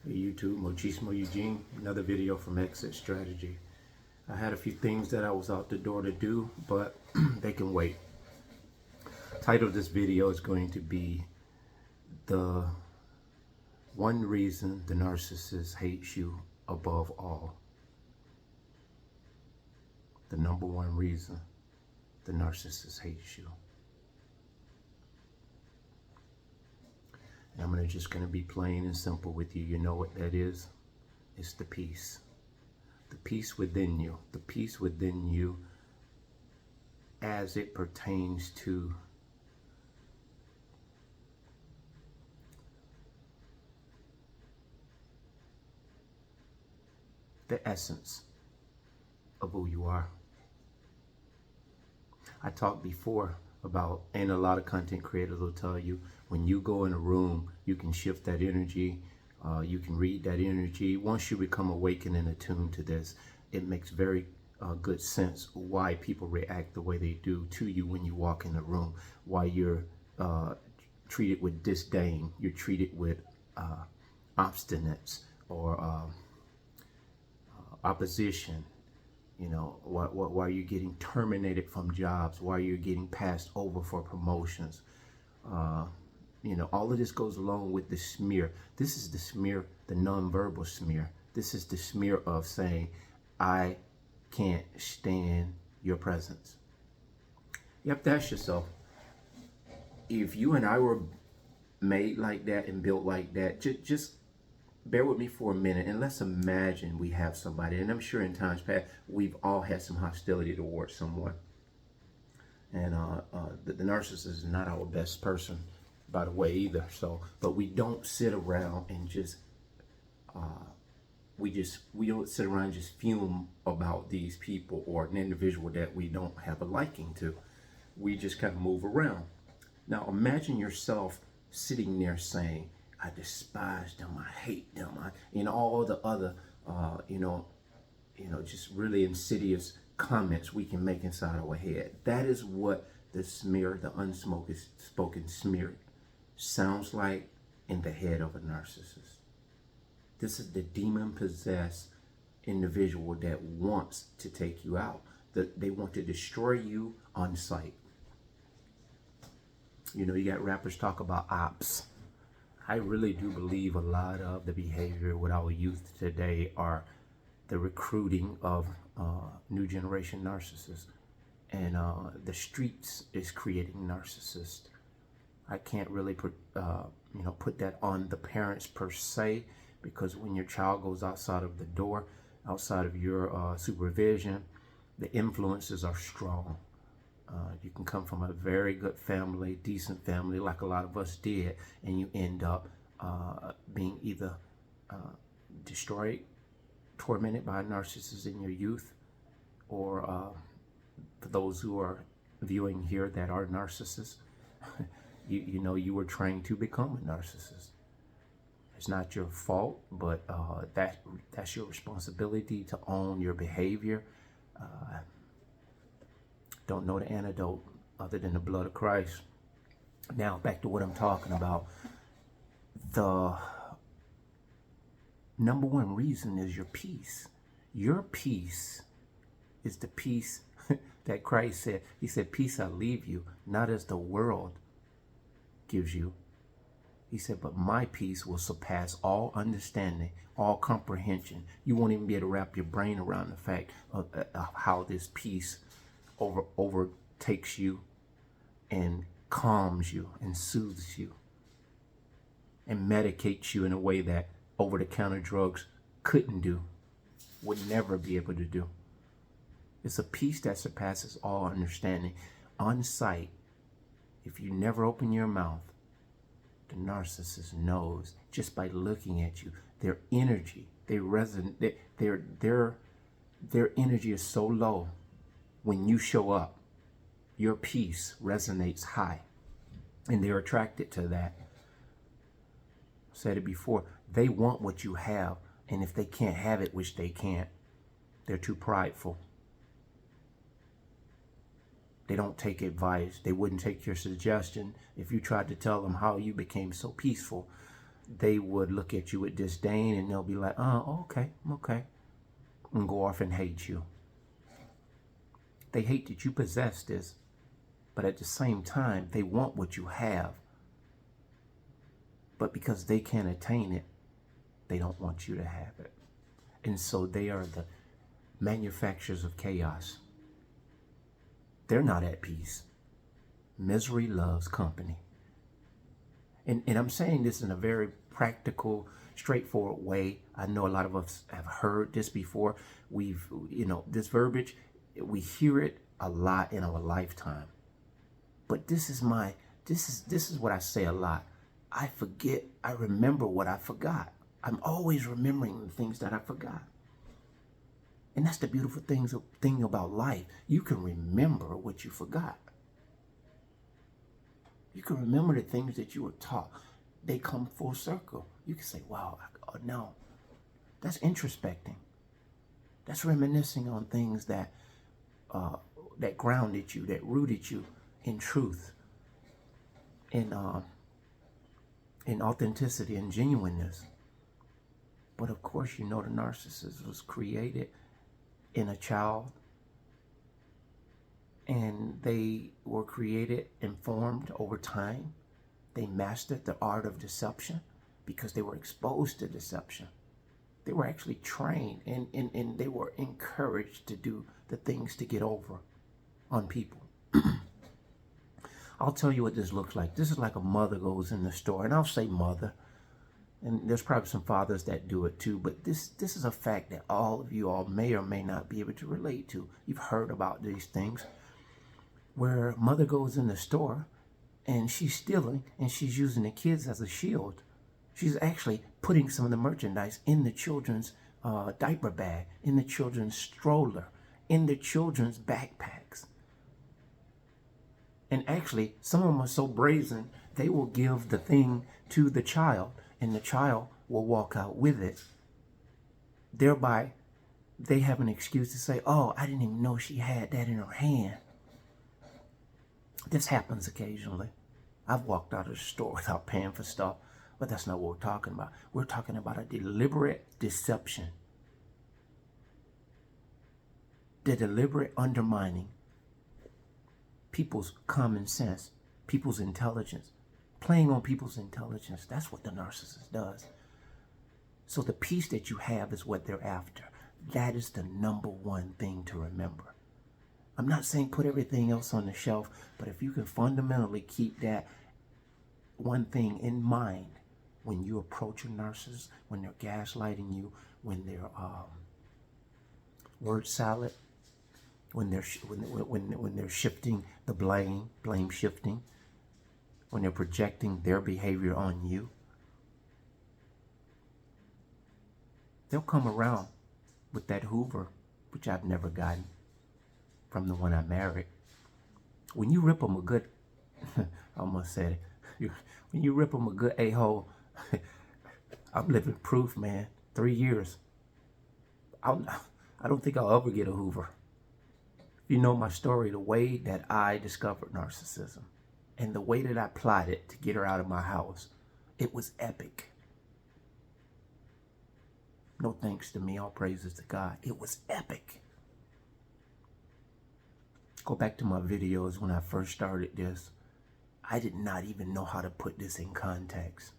Hey YouTube, Mochismo Eugene, another video from Exit Strategy. I had a few things that I was out the door to do, but they can wait. Title of this video is going to be the one reason the narcissist hates you above all. The number one reason the narcissist hates you. And I'm just going to be plain and simple with you. You know what that is? It's the peace. The peace within you. The peace within you as it pertains to the essence of who you are. I talked before about, and a lot of content creators will tell you, when you go in a room, you can shift that energy, you can read that energy. Once you become awakened and attuned to this, it makes very good sense why people react the way they do to you when you walk in the room, why you're treated with disdain, you're treated with obstinance or opposition. You know, why you're getting terminated from jobs, why you're getting passed over for promotions. You know, all of this goes along with the smear. This is the smear, the nonverbal smear. This is the smear of saying, I can't stand your presence. You have to ask yourself, if you and I were made like that and built like that, just bear with me for a minute and let's imagine we have somebody, and I'm sure in times past we've all had some hostility towards someone, and the narcissist is not our best person, by the way, either. So, but we don't sit around and just we don't sit around and just fume about these people or an individual that we don't have a liking to. We just kind of move around. Now imagine yourself sitting there saying, I despise them, I hate them, all the other, just really insidious comments we can make inside our head. That is what the smear, the unspoken smear, sounds like in the head of a narcissist. This is the demon-possessed individual that wants to take you out. They want to destroy you on sight. You know, you got rappers talk about ops. I really do believe a lot of the behavior with our youth today are the recruiting of new generation narcissists. And the streets is creating narcissists. I can't really put that on the parents per se, because when your child goes outside of the door, outside of your supervision, the influences are strong. You can come from a very good family, decent family, like a lot of us did, and you end up being either destroyed, tormented by a narcissist in your youth, or for those who are viewing here that are narcissists, you were trained to become a narcissist. It's not your fault, but that's your responsibility to own your behavior. Don't know the antidote other than the blood of Christ. Now, back to what I'm talking about. The number one reason is your peace. Your peace is the peace that Christ said. He said, peace I leave you, not as the world gives you. He said, but my peace will surpass all understanding, all comprehension. You won't even be able to wrap your brain around the fact of how this peace overtakes you and calms you and soothes you and medicates you in a way that over-the-counter drugs couldn't do, would never be able to do. It's a peace that surpasses all understanding. On sight, if you never open your mouth, the narcissist knows just by looking at you. Their energy, they resonate. Their energy is so low. When you show up, your peace resonates high, and they're attracted to that. I said it before. They want what you have, and if they can't have it, which they can't, they're too prideful. They don't take advice. They wouldn't take your suggestion if you tried to tell them how you became so peaceful. they would look at you with disdain and they'll be like, oh, okay, and go off and hate you. They hate that you possess this, but at the same time, they want what you have. But because they can't attain it, they don't want you to have it. And so they are the manufacturers of chaos. They're not at peace. Misery loves company. And I'm saying this in a very practical, straightforward way. I know a lot of us have heard this before. This verbiage, we hear it a lot in our lifetime. But this is what I say a lot. I remember what I forgot. I'm always remembering the things that I forgot. And that's the beautiful thing about life. You can remember what you forgot. You can remember the things that you were taught. They come full circle. You can say, wow, no, that's introspecting. That's reminiscing on things that grounded you, that rooted you in truth, in authenticity and genuineness. But of course, the narcissist was created in a child, and they were created and formed over time. They mastered the art of deception because they were exposed to deception. They were actually trained and they were encouraged to do the things to get over on people. I'll tell you what this looks like. This is like a mother goes in the store, and I'll say mother, and there's probably some fathers that do it too, but this is a fact that all of you all may or may not be able to relate to. You've heard about these things where mother goes in the store and she's stealing and she's using the kids as a shield. She's actually putting some of the merchandise in the children's diaper bag, in the children's stroller, in the children's backpacks. And actually, some of them are so brazen, they will give the thing to the child, and the child will walk out with it. Thereby, they have an excuse to say, oh, I didn't even know she had that in her hand. This happens occasionally. I've walked out of the store without paying for stuff, but that's not what we're talking about. We're talking about a deliberate deception. The deliberate undermining people's common sense, people's intelligence, playing on people's intelligence. That's what the narcissist does. So the peace that you have is what they're after. That is the number one thing to remember. I'm not saying put everything else on the shelf, but if you can fundamentally keep that one thing in mind when you approach a narcissist, when they're gaslighting you, when they're word salad, when they're shifting the blame shifting, when they're projecting their behavior on you, they'll come around with that Hoover, which I've never gotten from the one I married. When you rip them a good, I almost said it, when you rip them a good a-hole, I'm living proof, man. 3 years. I don't think I'll ever get a Hoover. You know my story, the way that I discovered narcissism and the way that I plotted to get her out of my house, it was epic. No thanks to me, all praises to God. It was epic. Go back to my videos when I first started this. I did not even know how to put this in context.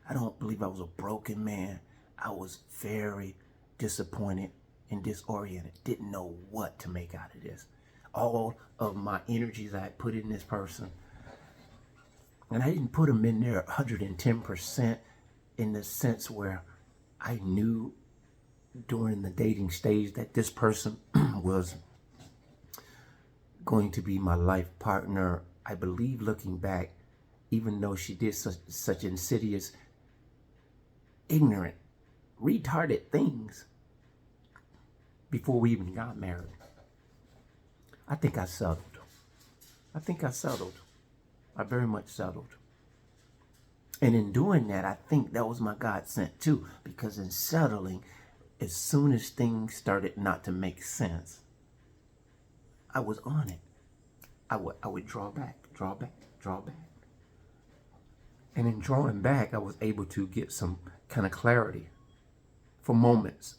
I don't believe I was a broken man. I was very disappointed and disoriented. Didn't know what to make out of this. All of my energies I had put in this person, and I didn't put them in there 110% in the sense where I knew during the dating stage that this person was going to be my life partner. I believe, looking back, even though she did such insidious, ignorant, retarded things before we even got married, I think I settled. I very much settled. And in doing that, I think that was my God sent too, because in settling, as soon as things started not to make sense, I was on it. I would draw back. draw back, draw back. And in drawing back, I was able to get some kind of clarity for moments.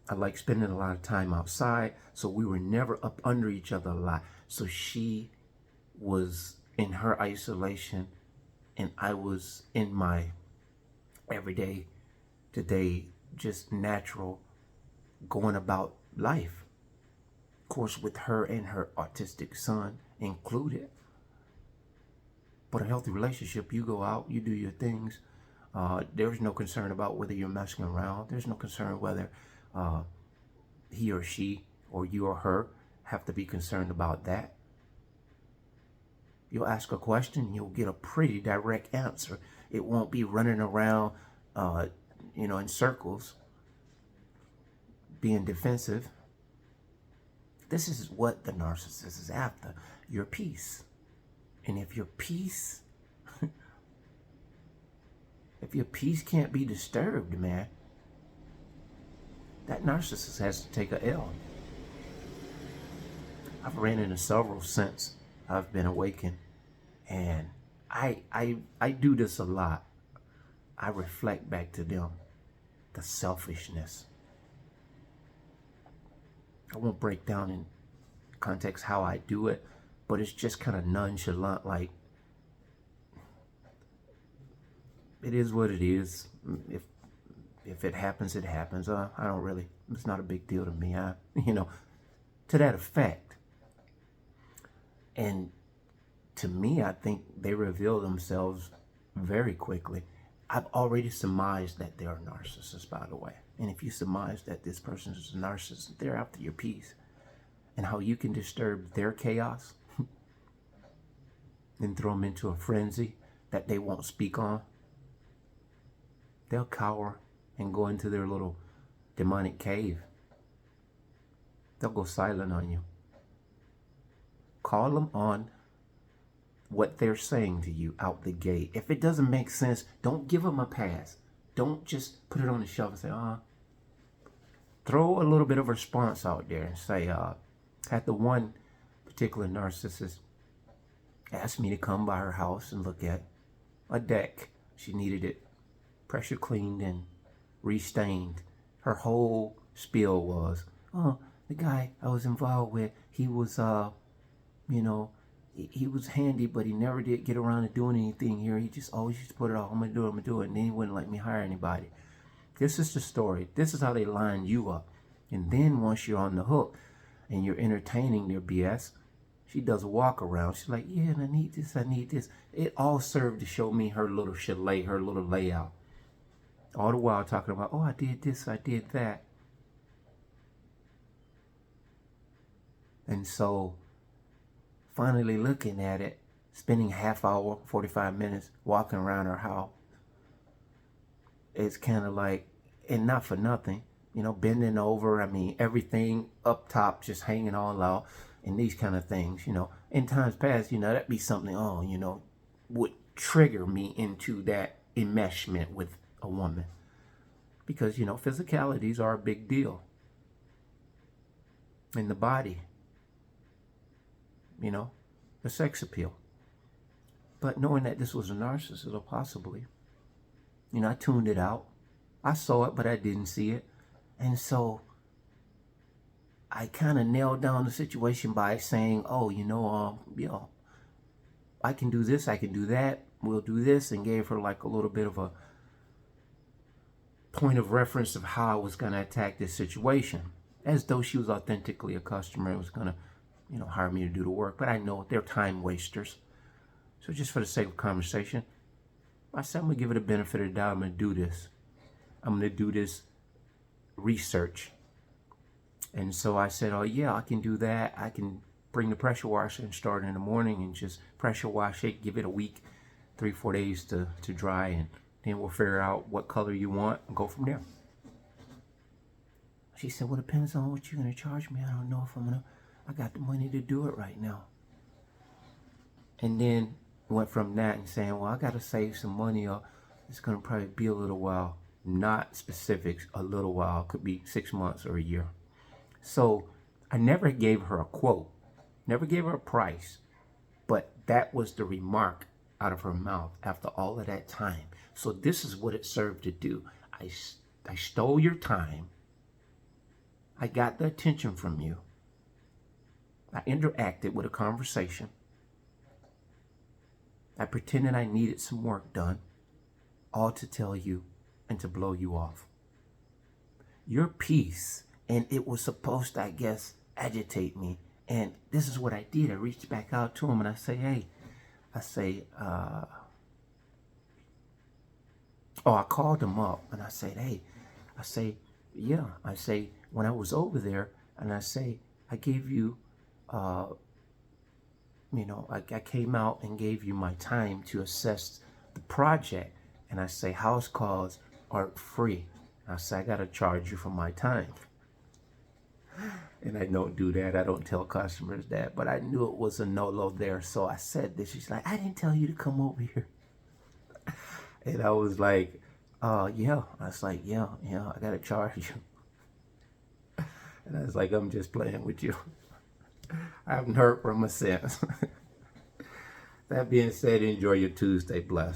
I like spending a lot of time outside, so we were never up under each other a lot. So she was in her isolation, and I was in my everyday, today, just natural going about life. Of course, with her and her autistic son included. But a healthy relationship, you go out, you do your things. There's no concern about whether you're messing around. There's no concern whether he or she or you or her have to be concerned about that. You'll ask a question, you'll get a pretty direct answer. It won't be running around, in circles, being defensive. This is what the narcissist is after, your peace. And if your peace can't be disturbed, man, that narcissist has to take a L. I've ran into several since I've been awakened, and I do this a lot. I reflect back to them, the selfishness. I won't break down in context how I do it, but it's just kind of nonchalant, like, it is what it is. If it happens, it happens. I don't really, it's not a big deal to me. To that effect. And to me, I think they reveal themselves very quickly. I've already surmised that they're a narcissist, by the way. And if you surmise that this person is a narcissist, they're after your peace. And how you can disturb their chaos and throw them into a frenzy that they won't speak on. They'll cower and go into their little demonic cave. They'll go silent on you. Call them on what they're saying to you out the gate. If it doesn't make sense, don't give them a pass. Don't just put it on the shelf and say, throw a little bit of response out there and say, had the one particular narcissist asked me to come by her house and look at a deck. She needed it pressure cleaned and restained. Her whole spiel was, the guy I was involved with, he was, he was handy, but he never did get around to doing anything here. He just always used to put it off. I'm going to do it. And then he wouldn't let me hire anybody. This is the story. This is how they line you up. And then once you're on the hook and you're entertaining their BS, she does a walk around. She's like, yeah, and I need this, I need this. It all served to show me her little chalet, her little layout. All the while talking about, I did this, I did that. And so finally looking at it, spending half hour, 45 minutes walking around her house, it's kind of like, and not for nothing, bending over, everything up top just hanging all out, and these kind of things, in times past, that'd be something, would trigger me into that enmeshment with a woman. Because, physicalities are a big deal in the body, the sex appeal. But knowing that this was a narcissist, or possibly, I tuned it out. I saw it, but I didn't see it. And so I kind of nailed down the situation by saying, I can do this, I can do that, we'll do this, and gave her like a little bit of a point of reference of how I was going to attack this situation, as though she was authentically a customer and was going to, hire me to do the work. But I know they're time wasters. So just for the sake of conversation, I said, I'm going to give it a benefit of the doubt. I'm going to do this. I'm going to do this research. And so I said, I can do that. I can bring the pressure washer and start in the morning and just pressure wash it, give it a week, 3-4 days to dry, and then we'll figure out what color you want and go from there. She said, well, it depends on what you're going to charge me. I don't know if I got the money to do it right now. And then went from that and saying, well, I got to save some money, or it's going to probably be a little while. Not specifics, a little while. Could be 6 months or a year. So I never gave her a quote. Never gave her a price. But that was the remark out of her mouth after all of that time. So this is what it served to do. I stole your time. I got the attention from you. I interacted with a conversation. I pretended I needed some work done, all to tell you and to blow you off. Your peace, and it was supposed to, I guess, agitate me. And this is what I did. I reached back out to him and I say, hey, I called him up and I said, hey, when I was over there, and I say, I gave you, I came out and gave you my time to assess the project. And I say, house calls aren't free. I say, I got to charge you for my time. And I don't do that. I don't tell customers that. But I knew it was a no-no there. So I said this. She's like, I didn't tell you to come over here. And I was like, yeah. I was like, yeah, I got to charge you. And I was like, I'm just playing with you. I haven't heard from her since. That being said, enjoy your Tuesday. Bless.